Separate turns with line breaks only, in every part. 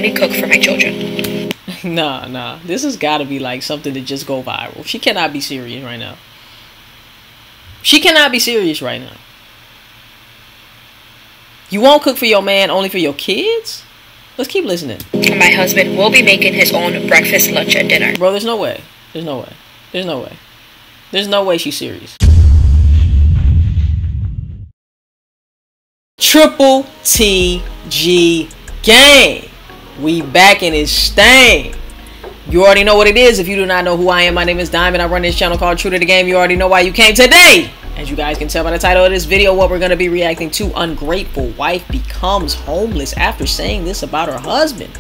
only cook for my children.
Nah. This has got to be like something to just go viral. She cannot be serious right now. She cannot be serious right now. You won't cook for your man, only for your kids? Let's keep listening.
My husband will be making his own breakfast, lunch, and dinner.
Bro, there's no way. There's no way. There's no way. There's no way she's serious. Triple TG gang. We back in this stain. You already know what it is. If you do not know who I am, my name is Diamond. I run this channel called True to the Game. You already know why you came today. As you guys can tell by the title of this video, what we're going to be reacting to: ungrateful wife becomes homeless after saying this about her husband.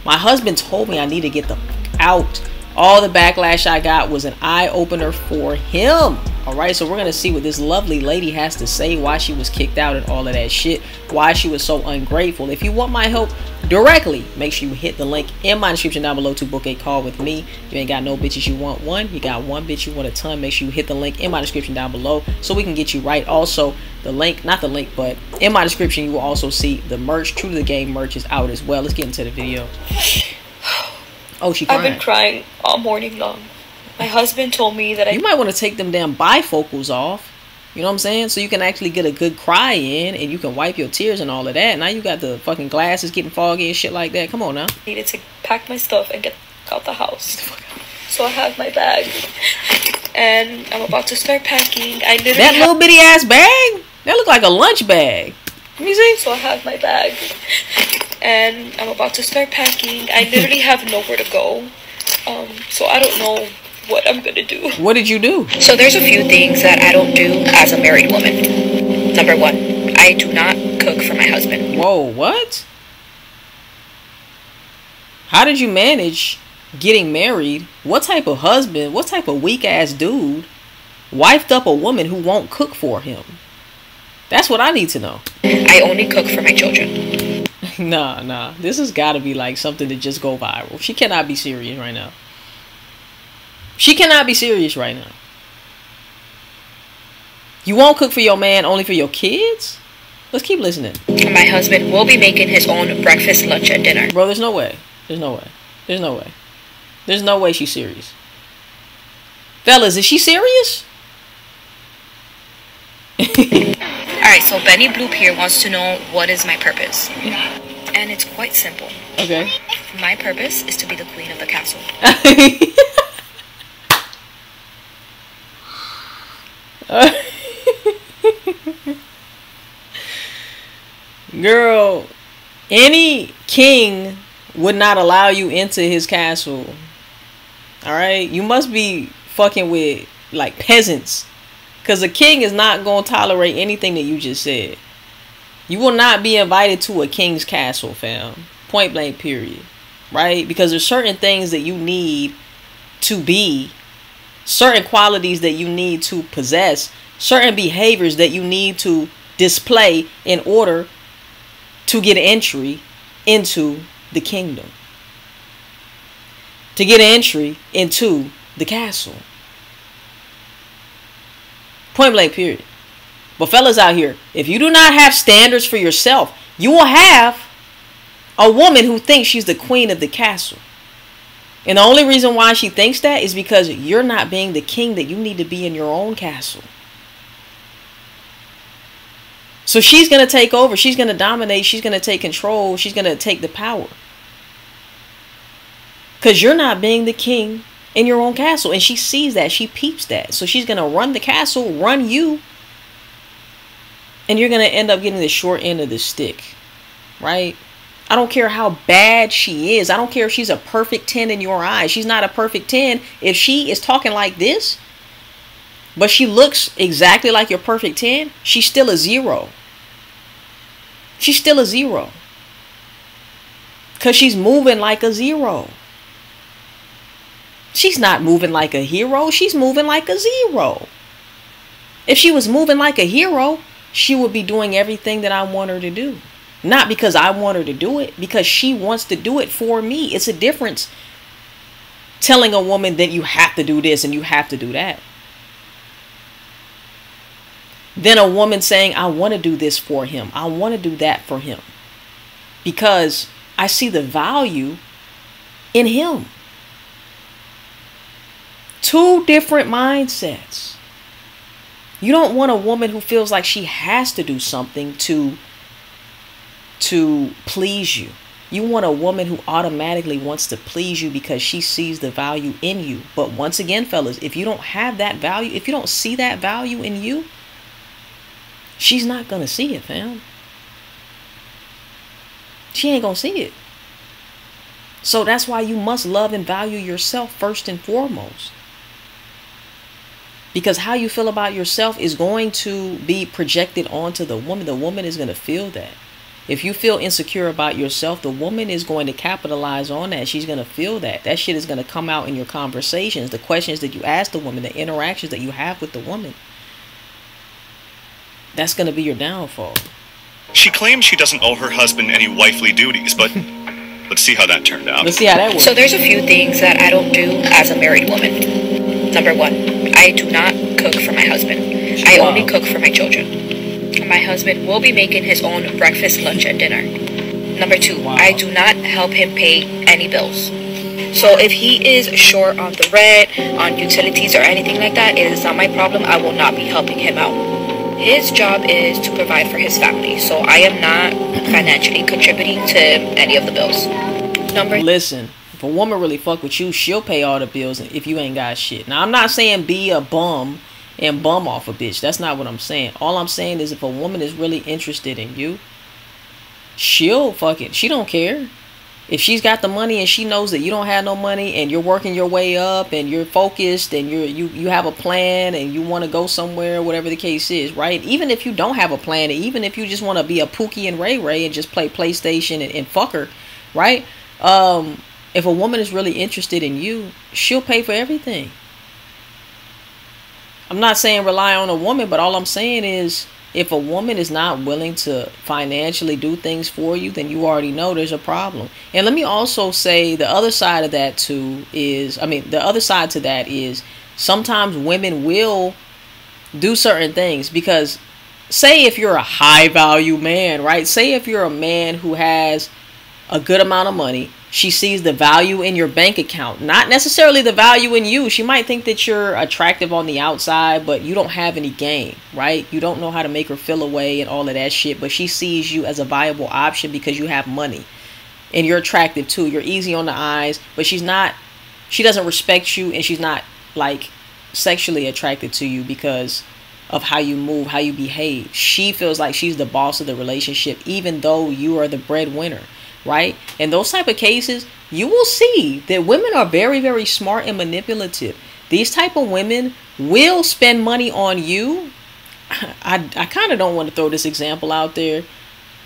My husband told me I need to get the fuck out. All the backlash I got was an eye-opener for him. Alright, so we're going to see what this lovely lady has to say, why she was kicked out and all of that shit, why she was so ungrateful. If you want my help directly, make sure you hit the link in my description down below to book a call with me. You ain't got no bitches you want one, you got one bitch you want a ton. Make sure you hit the link in my description down below so we can get you right. Also, the link, not the link, but in my description you will also see the merch. True to the Game merch is out as well. Let's get into the video. Oh, she crying.
I've been crying all morning long. My husband told me that
you might want to take them damn bifocals off. You know what I'm saying? So you can actually get a good cry in and you can wipe your tears and all of that. Now you got the fucking glasses getting foggy and shit like that. Come on now.
I needed to pack my stuff and get out the house. So I have my bag and I'm about to start packing. I literally
that little bitty ass bag? That look like a lunch bag. Let me see.
So I have my bag and I'm about to start packing. I literally have nowhere to go. So I don't know what I'm gonna do.
What did you do?
So there's a few things that I don't do as a married woman. Number one, I do not cook for my husband.
Whoa, what? How did you manage getting married? What type of husband, what type of weak ass dude wifed up a woman who won't cook for him? That's what I need to know.
I only cook for my children.
Nah. This has got to be like something to just go viral. She cannot be serious right now. She cannot be serious right now. You won't cook for your man, only for your kids? Let's keep listening.
My husband will be making his own breakfast, lunch, and dinner.
Bro, there's no way. There's no way. There's no way. There's no way she's serious. Fellas, is she serious?
Alright, so Benny Bloop here wants to know what is my purpose. And it's quite simple.
Okay.
My purpose is to be the queen of the castle.
Girl, any king would not allow you into his castle. Alright? You must be fucking with like peasants. Because a king is not going to tolerate anything that you just said. You will not be invited to a king's castle, fam. Point blank, period. Right? Because there's certain things that you need to be. Certain qualities that you need to possess. Certain behaviors that you need to display in order to get entry into the kingdom. To get entry into the castle. Point blank, period. But fellas out here, if you do not have standards for yourself, you will have a woman who thinks she's the queen of the castle. And the only reason why she thinks that is because you're not being the king that you need to be in your own castle. So she's going to take over. She's going to dominate. She's going to take control. She's going to take the power. Because you're not being the king in your own castle. And she sees that. She peeps that. So she's going to run the castle, run you. And you're going to end up getting the short end of the stick. Right? I don't care how bad she is. I don't care if she's a perfect 10 in your eyes. She's not a perfect 10. If she is talking like this, but she looks exactly like your perfect 10, she's still a 0. She's still a 0. Because she's moving like a 0. She's not moving like a hero. She's moving like a 0. If she was moving like a hero, she would be doing everything that I want her to do. Not because I want her to do it, because she wants to do it for me. It's a difference telling a woman that you have to do this and you have to do that. Then a woman saying, I want to do this for him. I want to do that for him. Because I see the value in him. Two different mindsets. You don't want a woman who feels like she has to do something to please you. You want a woman who automatically wants to please you because she sees the value in you. But once again, fellas, if you don't have that value, if you don't see that value in you, she's not going to see it, fam. She ain't going to see it. So that's why you must love and value yourself first and foremost. Because how you feel about yourself is going to be projected onto the woman. The woman is going to feel that. If you feel insecure about yourself, the woman is going to capitalize on that. She's going to feel that. That shit is going to come out in your conversations, the questions that you ask the woman, the interactions that you have with the woman. That's going to be your downfall.
She claims she doesn't owe her husband any wifely duties, but let's see how that turned out.
Let's see how that works.
So there's a few things that I don't do as a married woman. Number one, I do not cook for my husband. I only cook for my children. My husband will be making his own breakfast, lunch, and dinner. Number two, I do not help him pay any bills. So if he is short on the rent, on utilities, or anything like that, it is not my problem. I will not be helping him out. His job is to provide for his family. So I am not financially contributing to any of the bills.
Listen, if a woman really fuck with you, she'll pay all the bills if you ain't got shit. Now, I'm not saying be a bum and bum off a bitch. That's not what I'm saying. All I'm saying is if a woman is really interested in you, she'll fucking, she don't care. If she's got the money and she knows that you don't have no money and you're working your way up and you're focused and you have a plan and you want to go somewhere, whatever the case is, right? Even if you don't have a plan, even if you just want to be a Pookie and Ray Ray and just play PlayStation and fuck her, right? If a woman is really interested in you, she'll pay for everything. I'm not saying rely on a woman, but all I'm saying is if a woman is not willing to financially do things for you, then you already know there's a problem. And let me also say the other side of that too is, the other side to that is sometimes women will do certain things because say if you're a high value man, right? Say if you're a man who has a good amount of money, she sees the value in your bank account, not necessarily the value in you. She might think that you're attractive on the outside, but you don't have any game, right? You don't know how to make her feel away and all of that shit, but she sees you as a viable option because you have money and you're attractive too. You're easy on the eyes, but she doesn't respect you and she's not like sexually attracted to you because of how you move, how you behave. She feels like she's the boss of the relationship, even though you are the breadwinner. Right? In those type of cases, you will see that women are very, very smart and manipulative. These type of women will spend money on you. I kind of don't want to throw this example out there,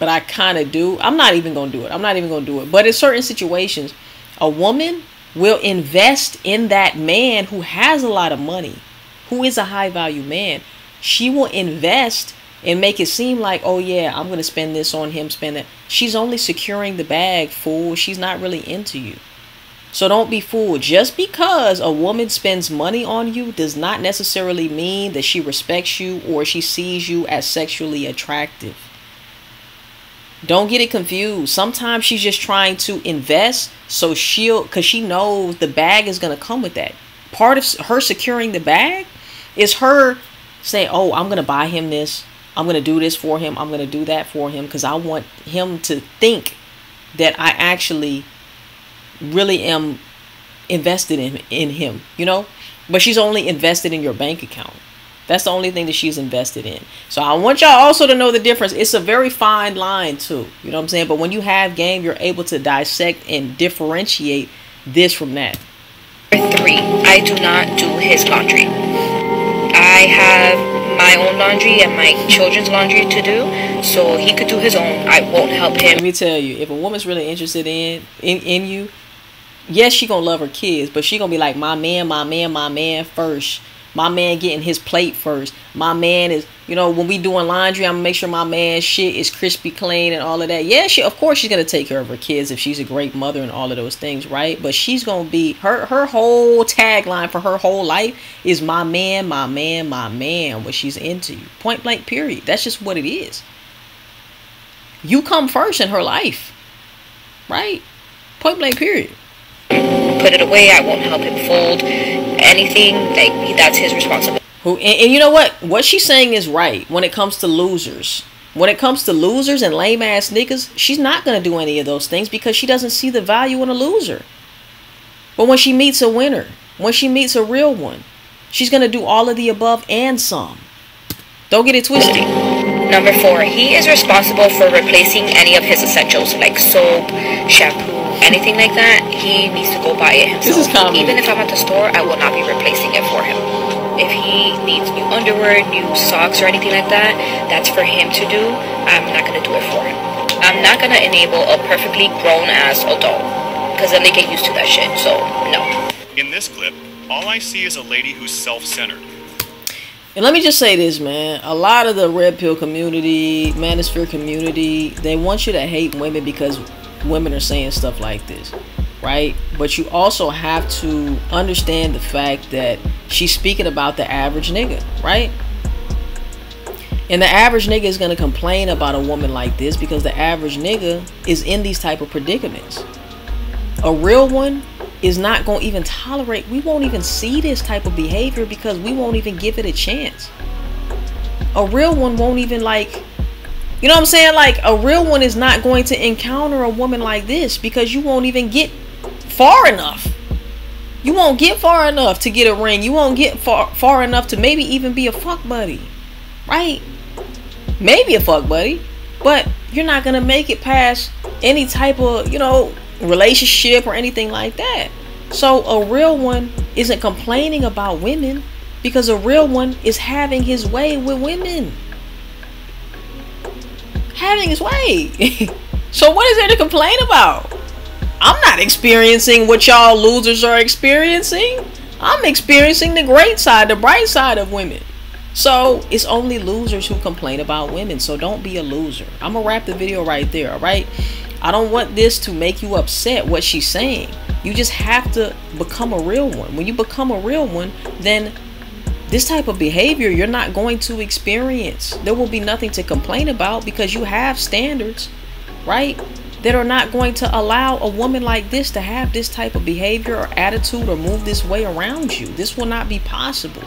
but I kind of do. I'm not even going to do it. But in certain situations, a woman will invest in that man who has a lot of money, who is a high value man. She will invest and make it seem like, oh yeah, I'm going to spend this on him, spend that. She's only securing the bag, fool. She's not really into you. So don't be fooled. Just because a woman spends money on you does not necessarily mean that she respects you or she sees you as sexually attractive. Don't get it confused. Sometimes she's just trying to invest so because she knows the bag is going to come with that. Part of her securing the bag is her saying, oh, I'm going to buy him this. I'm going to do this for him. I'm going to do that for him because I want him to think that I actually really am invested in him, you know? But she's only invested in your bank account. That's the only thing that she's invested in. So I want y'all also to know the difference. It's a very fine line too. You know what I'm saying? But when you have game, you're able to dissect and differentiate this from that.
Number 3, I do not do his laundry. I have my own laundry and my children's laundry to do, so he could do his own. I won't help him.
Let me tell you, if a woman's really interested in you, yes, she gonna love her kids, but she gonna be like, my man first. My man getting his plate first. My man is, when we doing laundry, I'm gonna make sure my man's shit is crispy clean and all of that. Yeah, of course she's gonna take care of her kids if she's a great mother and all of those things, right? But she's gonna be, her whole tagline for her whole life is my man, what she's into you. Point blank, period. That's just what it is. You come first in her life. Right? Point blank, period.
Put it away. I won't help him fold anything. Like, that's his responsibility.
And you know what she's saying is right when it comes to losers. When it comes to losers and lame ass niggas, she's not going to do any of those things because she doesn't see the value in a loser. But when she meets a winner, when she meets a real one, she's going to do all of the above and some. Don't get it twisted.
Number 4, he is responsible for replacing any of his essentials like soap, shampoo, anything like that. He needs to go buy it himself.
This is common.
Even if I'm at the store, I will not be replacing it for him. If he needs new underwear, new socks, or anything like that, that's for him to do. I'm not going to do it for him. I'm not going to enable a perfectly grown-ass adult, because then they get used to that shit, so no.
In this clip, all I see is a lady who's self-centered.
And let me just say this, man. A lot of the red pill community, manosphere community, they want you to hate women because women are saying stuff like this, right? But you also have to understand the fact that she's speaking about the average nigga, right? And the average nigga is going to complain about a woman like this because the average nigga is in these type of predicaments. A real one is not going to even tolerate, we won't even see this type of behavior because we won't even give it a chance. A real one won't even, like, you know what I'm saying? Like, a real one is not going to encounter a woman like this because you won't even get far enough. You won't get far enough to get a ring. You won't get far enough to maybe even be a fuck buddy, right? Maybe a fuck buddy, but you're not going to make it past any type of, you know, relationship or anything like that. So a real one isn't complaining about women because a real one is having his way with women. Having his way. So what is there to complain about? I'm not experiencing what y'all losers are experiencing. I'm experiencing the great side, the bright side of women. So it's only losers who complain about women. So don't be a loser. I'm gonna wrap the video right there, all right? I don't want this to make you upset what she's saying. You just have to become a real one. When you become a real one, then this type of behavior you're not going to experience. There will be nothing to complain about because you have standards, right? That are not going to allow a woman like this to have this type of behavior or attitude or move this way around you. This will not be possible,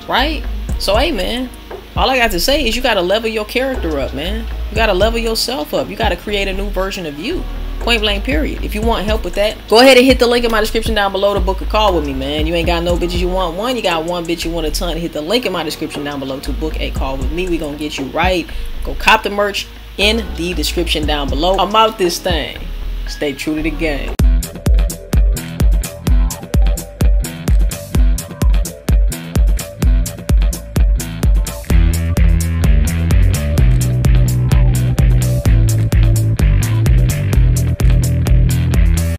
right? So, hey, man, all I got to say is you got to level your character up, man. You got to level yourself up. You got to create a new version of you. Point blank, period. If you want help with that, go ahead and hit the link in my description down below to book a call with me, man. You ain't got no bitches you want one. You got one bitch you want a ton. Hit the link in my description down below to book a call with me. We gonna get you right. Go cop the merch in the description down below. I'm out this thing. Stay true to the game.